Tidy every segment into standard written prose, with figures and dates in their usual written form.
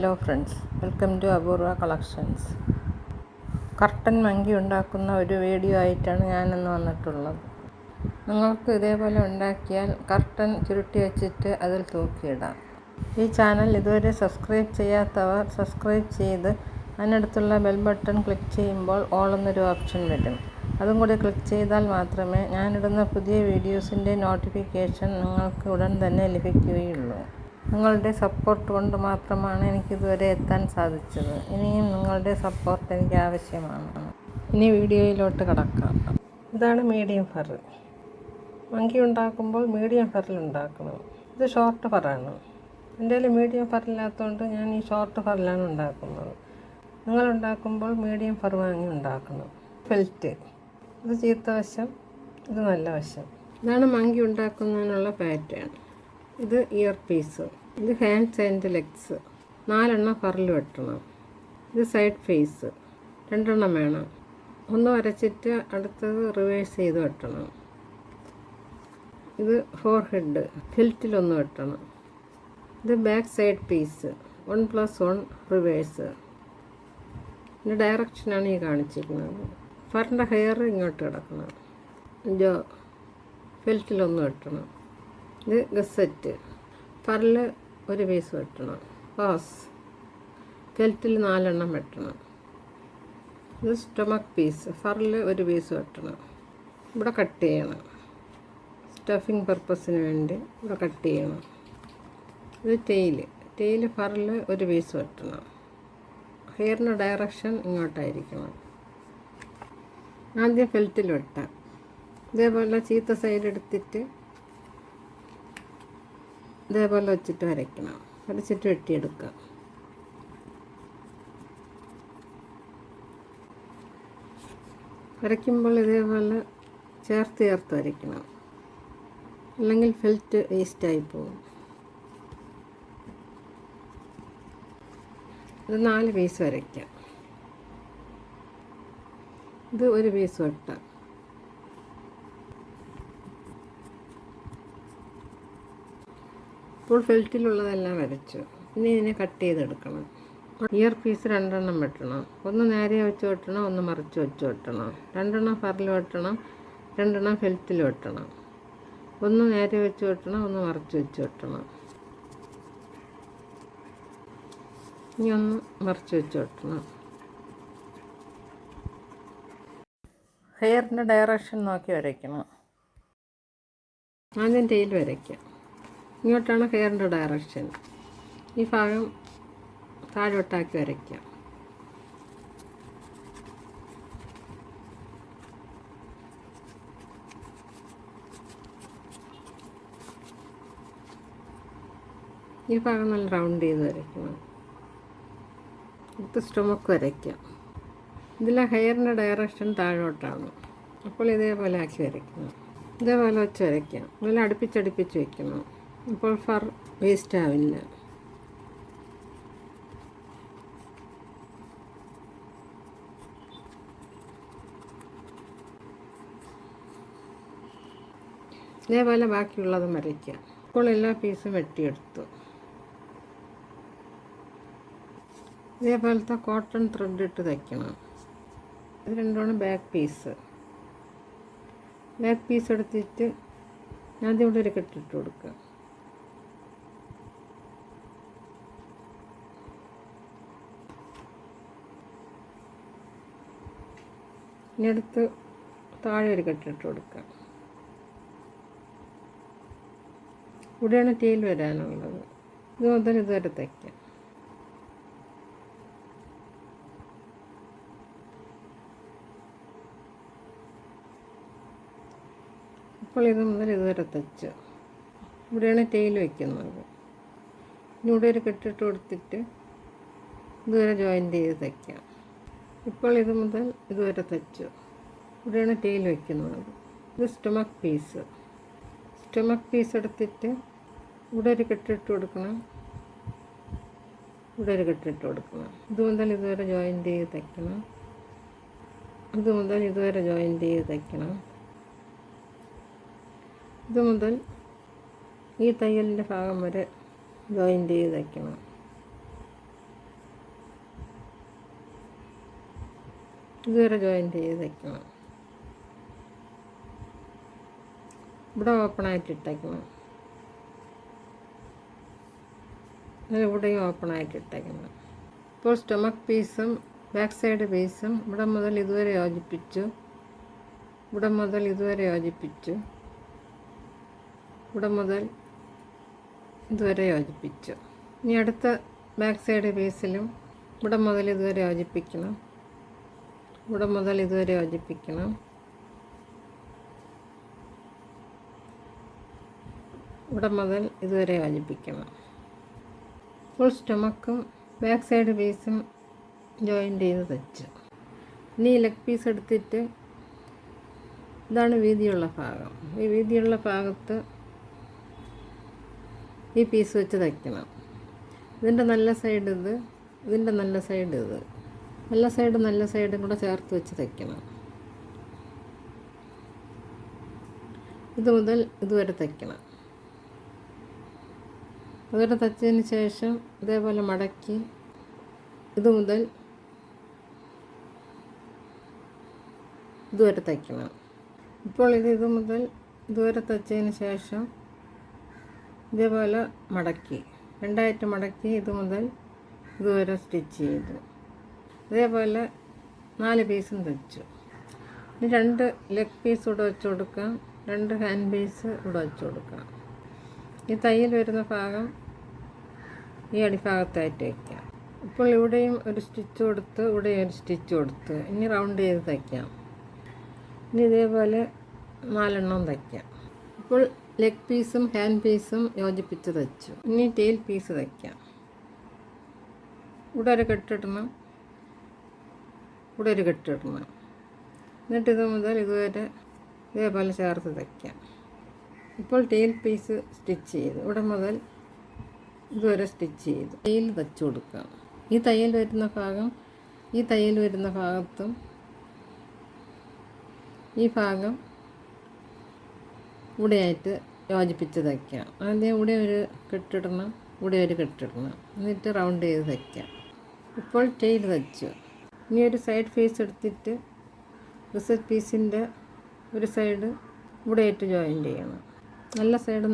Hello friends, welcome to അപൂർവ collections. Curtain monkey ഉണ്ടാക്കുന്ന ഒരു വീഡിയോ ആയിട്ടാണ് ഞാനിന്ന് വന്നിട്ടുള്ളത്. നിങ്ങൾക്ക് ഇതേപോലെ ഉണ്ടാക്കിയാൽ കർട്ടൻ ചുരുട്ടി വെച്ചിട്ട് അതിൽ തൂക്കിയിടാം. ഈ ചാനൽ ഇതുവരെ സബ്സ്ക്രൈബ് ചെയ്യാത്തവർ സബ്സ്ക്രൈബ് ചെയ്ത് അതിനടുത്തുള്ള ബെൽ ബട്ടൺ ക്ലിക്ക് ചെയ്യുമ്പോൾ ഓൾ എന്നൊരു ഓപ്ഷൻ വരും. അതും കൂടി ക്ലിക്ക് ചെയ്താൽ മാത്രമേ ഞാനിടുന്ന പുതിയ വീഡിയോസിൻ്റെ നോട്ടിഫിക്കേഷൻ നിങ്ങൾക്ക് ഉടൻ തന്നെ ലഭിക്കുകയുള്ളൂ. നിങ്ങളുടെ സപ്പോർട്ട് കൊണ്ട് മാത്രമാണ് എനിക്കിതുവരെ എത്താൻ സാധിച്ചത്. ഇനിയും നിങ്ങളുടെ സപ്പോർട്ട് എനിക്ക് ആവശ്യമാണ്. ഇനി വീഡിയോയിലോട്ട് കടക്കാം. ഇതാണ് മീഡിയം ഫർ. മങ്കി ഉണ്ടാക്കുമ്പോൾ മീഡിയം ഫറിൽ ഉണ്ടാക്കണം. ഇത് ഷോർട്ട് ഫറാണ്. എൻ്റെ കയ്യിൽ മീഡിയം ഫറില്ലാത്തതുകൊണ്ട് ഞാൻ ഈ ഷോർട്ട് ഫറിലാണ് ഉണ്ടാക്കുന്നത്. നിങ്ങൾ ഉണ്ടാക്കുമ്പോൾ മീഡിയം ഫർ വാങ്ങി ഉണ്ടാക്കണം. ഫെൽറ്റ്, ഇത് ചീത്ത വശം, ഇത് നല്ല വശം. ഇതാണ് മങ്കി ഉണ്ടാക്കുന്നതിനുള്ള പാറ്റേൺ. ഇത് ഇയർ പീസ്, ഇത് ഹാൻഡ്സ് ആൻഡ് ലെഗ്സ്. 4 ഫറിൽ വെട്ടണം. ഇത് സൈഡ് ഫേസ്, 2 വേണം. ഒന്ന് വരച്ചിട്ട് അടുത്തത് റിവേഴ്സ് ചെയ്ത് വെട്ടണം. ഇത് ഫോർ ഹെഡ്, ഫിൽറ്റിലൊന്ന് വെട്ടണം. ഇത് ബാക്ക് സൈഡ് പീസ്, 1+1 റിവേഴ്സ്. ഇതിൻ്റെ ഡയറക്ഷനാണ് ഈ കാണിച്ചിരിക്കുന്നത്. ഫറിൻ്റെ ഹെയർ ഇങ്ങോട്ട് കിടക്കണം. ജോ ഫിൽറ്റിലൊന്ന് വെട്ടണം. ഇത് ഗസറ്റ്, ഫറിൽ 1 പീസ് വെട്ടണം. പാസ്, ഫെൽറ്റിൽ 4 വെട്ടണം. ഇത് സ്റ്റൊമക്ക് പീസ്, ഫറിൽ 1 പീസ് വെട്ടണം. ഇവിടെ കട്ട് ചെയ്യണം. സ്റ്റഫിങ് പർപ്പസിന് വേണ്ടി ഇവിടെ കട്ട് ചെയ്യണം. ഇത് ടെയിൽ ഫറിൽ 1 പീസ് വെട്ടണം. ഹെയറിൻ്റെ ഡയറക്ഷൻ ഇങ്ങോട്ടായിരിക്കണം. ആദ്യം ഫെൽറ്റിൽ വെട്ടാം. ഇതേപോലെ ചീത്ത സൈഡ് എടുത്തിട്ട് ഇതേപോലെ വെച്ചിട്ട് വരയ്ക്കണം. വരച്ചിട്ട് വെട്ടിയെടുക്കുക. വരയ്ക്കുമ്പോൾ ഇതേപോലെ ചേർത്ത് വരയ്ക്കണം, അല്ലെങ്കിൽ ഫെൽറ്റ് വേസ്റ്റായി പോകും. ഇത് 4 പീസ് വരയ്ക്കാം. ഇത് 1 പീസ് വെട്ടാം. ഇപ്പോൾ ഫെൽറ്റിലുള്ളതെല്ലാം വരച്ചു. ഇനി ഇതിനെ കട്ട് ചെയ്തെടുക്കണം. ഇയർ പീസ് 2 വെട്ടണം. ഒന്ന് നേരെ വെച്ച് വെട്ടണം, ഒന്ന് മറിച്ച് വെച്ച് വെട്ടണം. 2 ഫറിൽ വെട്ടണം, 2 ഫെൽറ്റിൽ വെട്ടണം. ഒന്ന് നേരെ വെച്ച് വെട്ടണം, ഒന്ന് മറിച്ച് വെച്ച് വെട്ടണം. ഇനി ഒന്ന് മറിച്ച് വെച്ച് വെട്ടണം. ഹെയറിൻ്റെ ഡയറക്ഷൻ നോക്കി വരയ്ക്കണം. ആദ്യം ടെയിൽ വരയ്ക്കാം. ഇങ്ങോട്ടാണ് ഹെയറിൻ്റെ ഡയറക്ഷൻ. ഈ ഭാഗം താഴോട്ടാക്കി വരയ്ക്കാം. ഈ ഭാഗം നല്ല റൗണ്ട് ചെയ്ത് വരയ്ക്കണം. ഇത് സ്റ്റൊമക്ക് വരയ്ക്കാം. ഇതിലെ ഹെയറിൻ്റെ ഡയറക്ഷൻ താഴോട്ടാണ്. അപ്പോൾ ഇതേപോലെ ആക്കി വരയ്ക്കണം. ഇതേപോലെ വെച്ച് വരയ്ക്കാം. നല്ല അടുപ്പിച്ചടുപ്പിച്ച് വയ്ക്കണം. അപ്പോൾ ഫർ വേസ്റ്റ് ആവില്ല. ഇതേപോലെ ബാക്കിയുള്ളതും വരയ്ക്കാം. ഇപ്പോൾ എല്ലാ പീസും വെട്ടിയെടുത്തു. ഇതേപോലത്തെ കോട്ടൺ ത്രെഡ് ഇട്ട് തയ്ക്കണം. ഇത് 2 ബാക്ക് പീസ്. ബാക്ക് പീസ് എടുത്തിട്ട് ആദ്യം ഇവിടെ ഒരു കെട്ടിട്ട് കൊടുക്കുക. ഇനി അടുത്ത് താഴെ ഒരു കെട്ടിട്ട് കൊടുക്കുക. ഇവിടെയാണ് ടെയിൽ വരാനുള്ളത്. ഇത് മുതൽ ഇതുവരെ തയ്ക്കാം. ഇപ്പോൾ ഇത് മുതൽ ഇതുവരെ തയ്ച്ചു. ഇവിടെയാണ് ടെയിൽ വയ്ക്കുന്നത്. ഇനി ഇവിടെ ഒരു കെട്ടിട്ട് കൊടുത്തിട്ട് ഇതുവരെ ജോയിൻ്റ് ചെയ്ത് തയ്ക്കാം. ഇപ്പോൾ ഇത് മുതൽ ഇതുവരെ തയ്ച്ചു. ഇവിടെയാണ് ടെയിൽ വയ്ക്കുന്നത്. ഇത് സ്റ്റൊമക്ക് പീസ്. സ്റ്റൊമക്ക് പീസ് എടുത്തിട്ട് ഇവിടെ ഒരു കെട്ടിട്ട് കൊടുക്കണം, ഇവിടെ ഒരു കെട്ടിട്ട് കൊടുക്കണം. ഇത് മുതൽ ഇതുവരെ ജോയിൻ്റ് ചെയ്ത് തയ്ക്കണം. ഇത് മുതൽ ഇതുവരെ ജോയിൻ്റ് ചെയ്ത് തയ്ക്കണം. ഇത് മുതൽ ഈ തയ്യലിൻ്റെ ഭാഗം വരെ ജോയിൻ്റ് ചെയ്ത് തയ്ക്കണം. ഇതുവരെ ജോയിൻറ്റ് ചെയ്ത് തയ്ക്കണം. ഇവിടെ ഓപ്പണായിട്ട് ഇട്ടേക്കണം, ഇവിടെയും ഓപ്പണായിട്ട് ഇട്ടേക്കണം. ഇപ്പോൾ സ്റ്റൊമക്ക് പീസും ബാക്ക് സൈഡ് പീസും ഇവിടെ മുതൽ ഇതുവരെ യോജിപ്പിച്ചു, ഇവിടെ മുതൽ ഇതുവരെ യോജിപ്പിച്ചു, ഇവിടെ മുതൽ ഇതുവരെ യോജിപ്പിച്ചു. ഇനി അടുത്ത ബാക്ക് സൈഡ് പീസിലും ഇവിടെ മുതൽ ഇതുവരെ യോജിപ്പിക്കണം, ഇവിടെ മുതൽ ഇതുവരെ യോജിപ്പിക്കണം, ഇവിടെ മുതൽ ഇതുവരെ യോജിപ്പിക്കണം. ഫുൾ സ്റ്റൊമക്കും ബാക്ക് സൈഡ് പീസും ജോയിൻ്റ് ചെയ്ത് തയ്ച്ചു. ഇനി ലെഗ് പീസ് എടുത്തിട്ട് ഇതാണ് വീതിയുള്ള ഭാഗം. ഈ വീതിയുള്ള ഭാഗത്ത് ഈ പീസ് വെച്ച് തയ്ക്കണം. ഇതിൻ്റെ നല്ല സൈഡ് ഇത്, ഇതിൻ്റെ നല്ല സൈഡ് ഇത്, നല്ല സൈഡും കൂടെ ചേർത്ത് വെച്ച് തയ്ക്കണം. ഇത് മുതൽ ഇതുവരെ തയ്ക്കണം. അതുവരെ തയ്ച്ചതിന് ശേഷം ഇതേപോലെ മടക്കി ഇത് മുതൽ ഇതുവരെ തയ്ക്കണം. ഇപ്പോൾ ഇത് മുതൽ ഇതുവരെ തയ്ച്ചതിന് ശേഷം ഇതേപോലെ മടക്കി രണ്ടായിട്ട് മടക്കി ഇത് മുതൽ ഇതുവരെ സ്റ്റിച്ച് ചെയ്തു. അതേപോലെ 4 പീസും തയ്ച്ചു. ഇനി 2 ലെഗ് പീസ് ഇവിടെ വെച്ച് കൊടുക്കാം, 2 ഹാൻഡ് പീസ് ഇവിടെ വെച്ച് കൊടുക്കാം. ഈ തയ്യൽ വരുന്ന ഭാഗം ഈ അടിഭാഗത്തായിട്ട് വയ്ക്കാം. ഇപ്പോൾ ഇവിടെയും ഒരു സ്റ്റിച്ച് കൊടുത്ത് ഇവിടെയും ഒരു സ്റ്റിച്ച് കൊടുത്ത് ഇനി റൗണ്ട് ചെയ്ത് തയ്ക്കാം. ഇനി ഇതേപോലെ 4 എണ്ണം തയ്ക്കാം. ഇപ്പോൾ ലെഗ് പീസും ഹാൻഡ് പീസും യോജിപ്പിച്ച് തയ്ച്ചു. ഇനി ടെയിൽ പീസ് തയ്ക്കാം. ഇവിടെ ഒരു കെട്ടിടണം, ഇവിടെ ഒരു കെട്ടിടണം. എന്നിട്ട് ഇത് മുതൽ ഇതുവരെ ഇതേപോലെ ചേർത്ത് തയ്ക്കാം. ഇപ്പോൾ ടെയിൽ പീസ് സ്റ്റിച്ച് ചെയ്തു, ഇവിടെ മുതൽ ഇതുവരെ സ്റ്റിച്ച് ചെയ്തു. തയ്യൽ തയ്ച്ചു കൊടുക്കാം. ഈ തയ്യൽ വരുന്ന ഭാഗം ഈ തയ്യൽ വരുന്ന ഭാഗത്തും ഈ ഭാഗം ഇവിടെയായിട്ട് യോജിപ്പിച്ച് തയ്ക്കാം. ആദ്യം ഇവിടെ ഒരു കെട്ടിടണം, ഇവിടെ ഒരു കെട്ടിടണം, എന്നിട്ട് റൗണ്ട് ചെയ്ത് തയ്ക്കാം. ഇപ്പോൾ ടെയിൽ തയ്ച്ചു. ഇനി ഒരു സൈഡ് പീസ് എടുത്തിട്ട് റിസറ്റ് പീസിൻ്റെ ഒരു സൈഡ് ഇവിടെയായിട്ട് ജോയിൻ്റ് ചെയ്യണം. നല്ല സൈഡും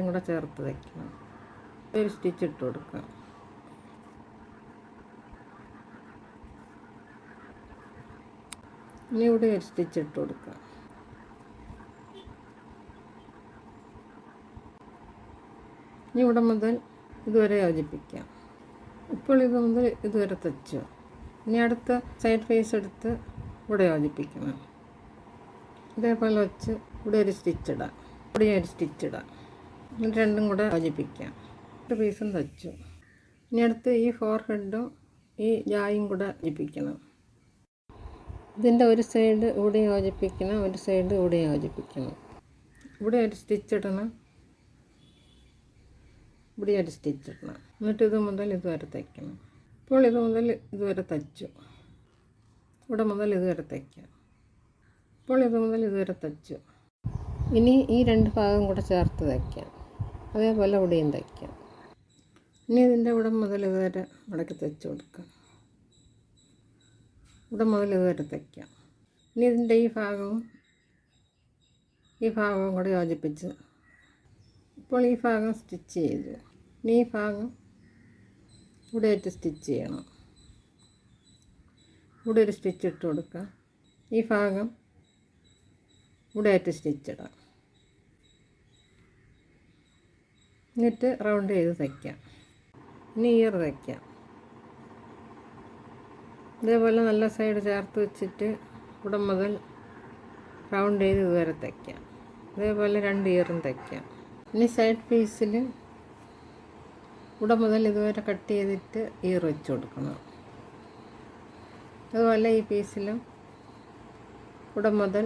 കൂടെ ചേർത്ത് തയ്ക്കണം. ഒരു സ്റ്റിച്ച് ഇട്ട് കൊടുക്കാം. ഇനി ഇവിടെ ഒരു സ്റ്റിച്ച് ഇട്ട് കൊടുക്കാം. ഇനി ഇവിടെ മുതൽ ഇതുവരെ യോജിപ്പിക്കാം. ഇപ്പോൾ ഇത് മുതൽ ഇതുവരെ തയ്ച്ചു. ഇനി അടുത്ത സൈഡ് ഫേസ് എടുത്ത് ഇവിടെ യോജിപ്പിക്കണം. ഇതേപോലെ വെച്ച് ഇവിടെ ഒരു സ്റ്റിച്ച് ഇടാം, ഇവിടെ ഒരു സ്റ്റിച്ച് ഇടാം. എന്നിട്ട് രണ്ടും കൂടെ യോജിപ്പിക്കാം. 2 പീസും തയ്ച്ചു. ഇനി അടുത്ത് ഈ ഫോർ ഹെഡും ഈ ജായും കൂടെ യോജിപ്പിക്കണം. ഇതിൻ്റെ ഒരു സൈഡ് ഇവിടെ യോജിപ്പിക്കണം, ഒരു സൈഡ് ഇവിടെ യോജിപ്പിക്കണം. ഇവിടെ ഒരു സ്റ്റിച്ച് ഇടണം, ഇവിടെ ഒരു സ്റ്റിച്ച് ഇടണം. എന്നിട്ട് ഇത് മുതൽ ഇതുവരെ തയ്ക്കണം. ഇപ്പോൾ ഇത് മുതൽ ഇതുവരെ തയ്ച്ചു, ഇവിടെ മുതൽ ഇതുവരെ തയ്ക്കാം. ഇപ്പോൾ ഇത് മുതൽ ഇതുവരെ തയ്ച്ചു. ഇനി ഈ 2 ഭാഗം കൂടെ ചേർത്ത് തയ്ക്കാം. അതേപോലെ ഇവിടെയും തയ്ക്കാം. ഇനി ഇതിൻ്റെ ഇവിടെ മുതൽ ഇതുവരെ മടക്കി തയ്ച്ച് കൊടുക്കാം. ഇവിടെ മുതൽ ഇതുവരെ തയ്ക്കാം. ഇനി ഇതിൻ്റെ ഈ ഭാഗവും കൂടെ യോജിപ്പിച്ച് ഇപ്പോൾ ഈ ഭാഗം സ്റ്റിച്ച് ചെയ്തു. ഇനി ഈ ഭാഗം ഇവിടെ ആയിട്ട് സ്റ്റിച്ച് ചെയ്യണം. ഇവിടെ ഒരു സ്റ്റിച്ച് ഇട്ട് കൊടുക്കാം. ഈ ഭാഗം ഇവിടെ ആയിട്ട് സ്റ്റിച്ച് ഇടാം. എന്നിട്ട് റൗണ്ട് ചെയ്ത് തയ്ക്കാം. ഇനി ഇയർ തയ്ക്കാം. ഇതേപോലെ നല്ല സൈഡ് ചേർത്ത് വെച്ചിട്ട് ഇവിടെ മുതൽ റൗണ്ട് ചെയ്ത് ഇതുവരെ തയ്ക്കാം. ഇതേപോലെ 2 ഇയറും തയ്ക്കാം. ഇനി സൈഡ് പീസിൽ ഇവിടെ മുതൽ ഇതുവരെ കട്ട് ചെയ്തിട്ട് ഇയർ വെച്ച് കൊടുക്കണം. അതുപോലെ ഈ പീസിലും ഇവിടെ മുതൽ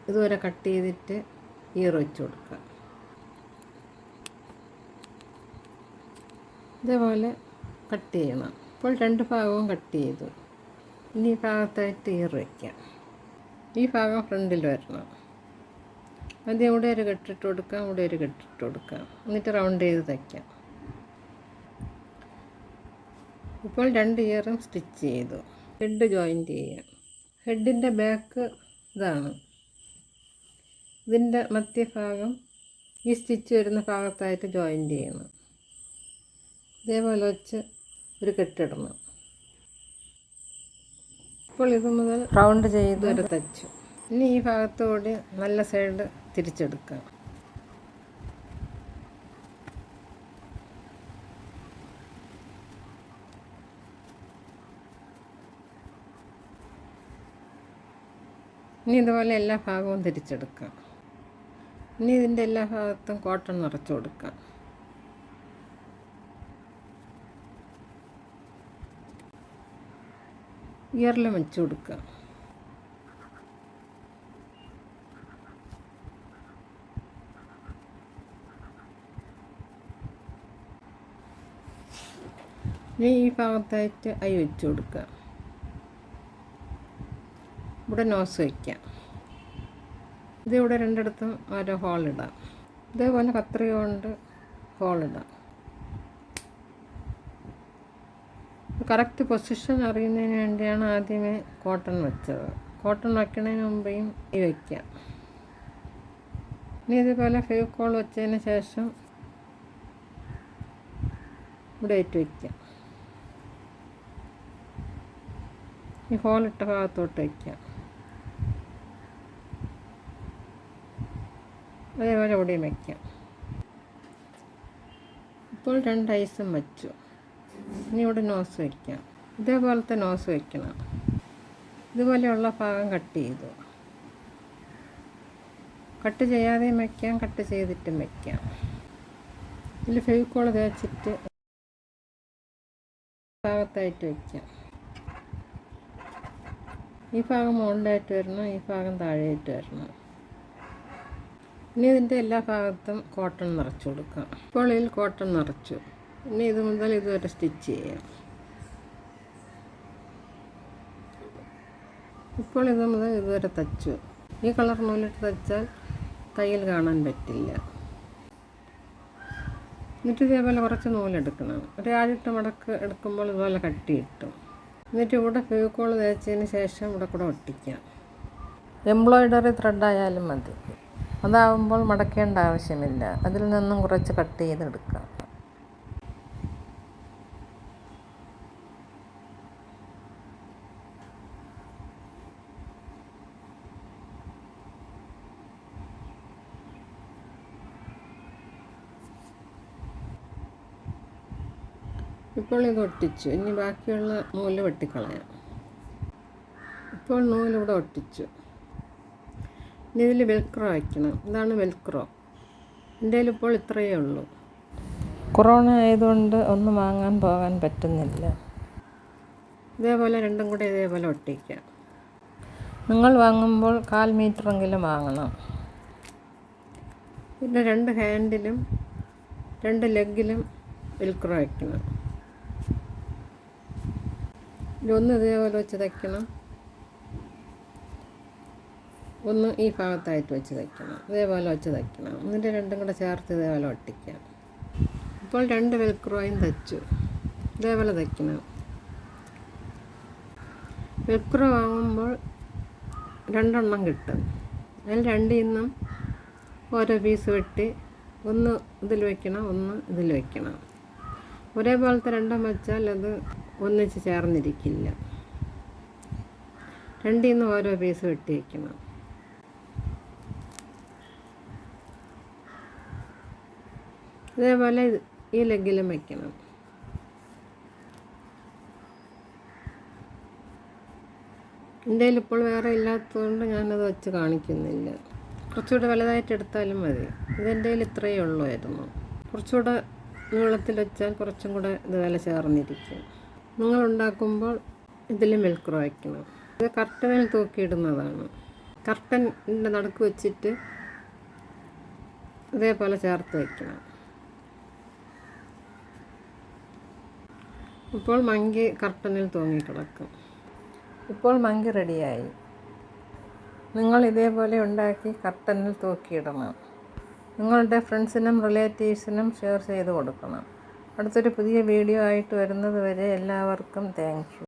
ഇതുവരെ കട്ട് ചെയ്തിട്ട് ഇയർ വെച്ച് കൊടുക്കുക. ഇതേപോലെ കട്ട് ചെയ്യണം. ഇപ്പോൾ 2 ഭാഗവും കട്ട് ചെയ്തു. ഇനി ഈ ഭാഗത്തായിട്ട് ഇയർ വയ്ക്കാം. ഈ ഭാഗം ഫ്രണ്ടിൽ വരണം. ആദ്യം ഇവിടെ ഒരു കെട്ടിട്ട് കൊടുക്കാം, ഇവിടെ ഒരു കെട്ടിട്ട് കൊടുക്കാം. എന്നിട്ട് റൗണ്ട് ചെയ്ത് തയ്ക്കാം. ഇപ്പോൾ 2 ഇയറും സ്റ്റിച്ച് ചെയ്തു. ഹെഡ് ജോയിൻറ്റ് ചെയ്യാം. ഹെഡിൻ്റെ ബാക്ക് ഇതാണ്. ഇതിൻ്റെ മധ്യഭാഗം ഈ സ്റ്റിച്ച് വരുന്ന ഭാഗത്തായിട്ട് ജോയിൻ്റ് ചെയ്യണം. ഇതേപോലെ വെച്ച് ഒരു കെട്ടിടണം. ഇപ്പോൾ ഇത് മുതൽ റൗണ്ട് ചെയ്ത് ഒരു തച്ചു. ഇനി ഈ ഭാഗത്തുകൂടി നല്ല സൈഡ് തിരിച്ചെടുക്കാം. ഇനി ഇതുപോലെ എല്ലാ ഭാഗവും തിരിച്ചെടുക്കാം. ഇനി ഇതിൻ്റെ എല്ലാ ഭാഗത്തും കോട്ടൺ നിറച്ച് കൊടുക്കാം. ഇയറിലും വെച്ച് കൊടുക്കാം. ഇനി ഈ ഭാഗത്തായിട്ട് ഐ വെച്ച് കൊടുക്കുക. ഇവിടെ നോസ് വയ്ക്കാം. ഇതിവിടെ രണ്ടിടത്തും ഓരോ ഹോളിടാം. ഇതേപോലെ കത്രിക കൊണ്ട് ഹോളിടാം. കറക്റ്റ് പൊസിഷൻ അറിയുന്നതിന് വേണ്ടിയാണ് ആദ്യമേ കോട്ടൺ വെച്ചത്. കോട്ടൺ വയ്ക്കുന്നതിന് മുമ്പേയും ഈ വയ്ക്കാം. ഇനി ഇതുപോലെ ഫെവിക്കോൾ വെച്ചതിന് ശേഷം ഇവിടെ ഇട്ട് വയ്ക്കാം. ഈ ഹോളിട്ട ഭാഗത്തോട്ട് വയ്ക്കാം. അതേപോലെ ഇവിടെയും വയ്ക്കാം. ഇപ്പോൾ 2 ഐസും വച്ചു. ഇനി ഇവിടെ നോസ് വയ്ക്കാം. ഇതേപോലത്തെ നോസ് വയ്ക്കണം. ഇതുപോലെയുള്ള ഭാഗം കട്ട് ചെയ്തു. കട്ട് ചെയ്യാതെയും വയ്ക്കാം, കട്ട് ചെയ്തിട്ടും വയ്ക്കാം. ഇതിൽ ഫെവിക്കോൾ തേച്ചിട്ട് ഭാഗത്തായിട്ട് വയ്ക്കാം. ഈ ഭാഗം മുകളിലായിട്ട് വരണം, ഈ ഭാഗം താഴെയായിട്ട് വരണം. ഇനി ഇതിൻ്റെ എല്ലാ ഭാഗത്തും കോട്ടൺ നിറച്ച് കൊടുക്കാം. ഇപ്പോൾ ഇതിൽ കോട്ടൺ നിറച്ചു. ഇനി ഇത് മുതൽ ഇതുവരെ സ്റ്റിച്ച് ചെയ്യാം. ഇപ്പോൾ ഇത് മുതൽ ഇതുവരെ തച്ചു. ഈ കളർ നൂലിട്ട് തച്ചാൽ തയ്യൽ കാണാൻ പറ്റില്ല. എന്നിട്ട് ഇതേപോലെ കുറച്ച് നൂലെടുക്കണം. ഒരു 7-8 മടക്ക് എടുക്കുമ്പോൾ ഇതുപോലെ കട്ടി കിട്ടും. എന്നിട്ട് ഇവിടെ ഫെവിക്കോൾ തേച്ചതിന് ശേഷം ഇവിടെ കൂടെ ഒട്ടിക്കാം. എംബ്രോയ്ഡറി ത്രെഡായാലും മതി. അതാവുമ്പോൾ മടക്കേണ്ട ആവശ്യമില്ല. അതിൽ നിന്നും കുറച്ച് കട്ട് ചെയ്തെടുക്കാം. ഇപ്പോൾ ഇത് ഒട്ടിച്ചു. ഇനി ബാക്കിയുള്ള നൂല് വെട്ടിക്കളയാം. ഇപ്പോൾ നൂലിവിടെ ഒട്ടിച്ചു. ഇനി ഇതിൽ വെൽക്രോ വയ്ക്കണം. ഇതാണ് വെൽക്രോ. എൻ്റെ കയ്യിൽ ഇപ്പോൾ ഇത്രയേ ഉള്ളൂ. കൊറോണ ആയതുകൊണ്ട് ഒന്നും വാങ്ങാൻ പോകാൻ പറ്റുന്നില്ല. ഇതേപോലെ രണ്ടും കൂടെ ഇതേപോലെ ഒട്ടിക്കാം. നിങ്ങൾ വാങ്ങുമ്പോൾ 1/4 മീറ്ററെങ്കിലും വാങ്ങണം. പിന്നെ 2 ഹാൻഡിലും 2 ലെഗിലും വെൽക്രോ വയ്ക്കണം. ഇതൊന്ന് ഇതേപോലെ വെച്ച് തയ്ക്കണം, ഒന്ന് ഈ ഭാഗത്തായിട്ട് വെച്ച് തയ്ക്കണം. ഇതേപോലെ വെച്ച് തയ്ക്കണം. എന്നിട്ട് രണ്ടും കൂടെ ചേർത്ത് ഇതേപോലെ ഒട്ടിക്കാം. ഇപ്പോൾ 2 വെൽക്രോയും തയ്ച്ചു. ഇതേപോലെ തയ്ക്കണം. വെൽക്രോ വാങ്ങുമ്പോൾ 2 എണ്ണം കിട്ടും. അതിൽ 2-ൽ നിന്നും ഓരോ പീസ് വെട്ടി ഒന്ന് ഇതിൽ വയ്ക്കണം, ഒന്ന് ഇതിൽ വയ്ക്കണം. ഒരേപോലത്തെ 2 വെച്ചാൽ അത് ഒന്നിച്ച് ചേർന്നിരിക്കില്ല. 2-ൽ നിന്ന് ഓരോ പീസ് വെട്ടി വയ്ക്കണം. ഇതേപോലെ ഈ ലെഗിലും വയ്ക്കണം. എൻ്റെ കയ്യിൽ ഇപ്പോൾ വേറെ ഇല്ലാത്തതുകൊണ്ട് ഞാനത് വെച്ച് കാണിക്കുന്നില്ല. കുറച്ചുകൂടെ വലുതായിട്ട് എടുത്താലും മതി. ഇതെൻ്റെ കയ്യിൽ ഇത്രയേ ഉള്ളായിരുന്നു. കുറച്ചുകൂടെ നീളത്തിൽ വെച്ചാൽ കുറച്ചും കൂടെ ഇതുപോലെ ചേർന്നിരിക്കും. നിങ്ങളുണ്ടാക്കുമ്പോൾ ഇതിലും വെൽക്രോ വയ്ക്കണം. ഇത് കർട്ടനിൽ തൂക്കിയിടുന്നതാണ്. കർട്ടൻ്റെ നടുക്ക് വെച്ചിട്ട് ഇതേപോലെ ചേർത്ത് വയ്ക്കണം. ഇപ്പോൾ മങ്കി കർട്ടനിൽ തൂങ്ങിക്കിടക്കും. ഇപ്പോൾ മങ്കി റെഡിയായി. നിങ്ങൾ ഇതേപോലെ ഉണ്ടാക്കി കർട്ടനിൽ തൂക്കിയിടണം. നിങ്ങളുടെ ഫ്രണ്ട്സിനും റിലേറ്റീവ്സിനും ഷെയർ ചെയ്ത് കൊടുക്കണം. അടുത്തൊരു പുതിയ വീഡിയോ ആയിട്ട് വരുന്നത് വരെ എല്ലാവർക്കും താങ്ക് യു.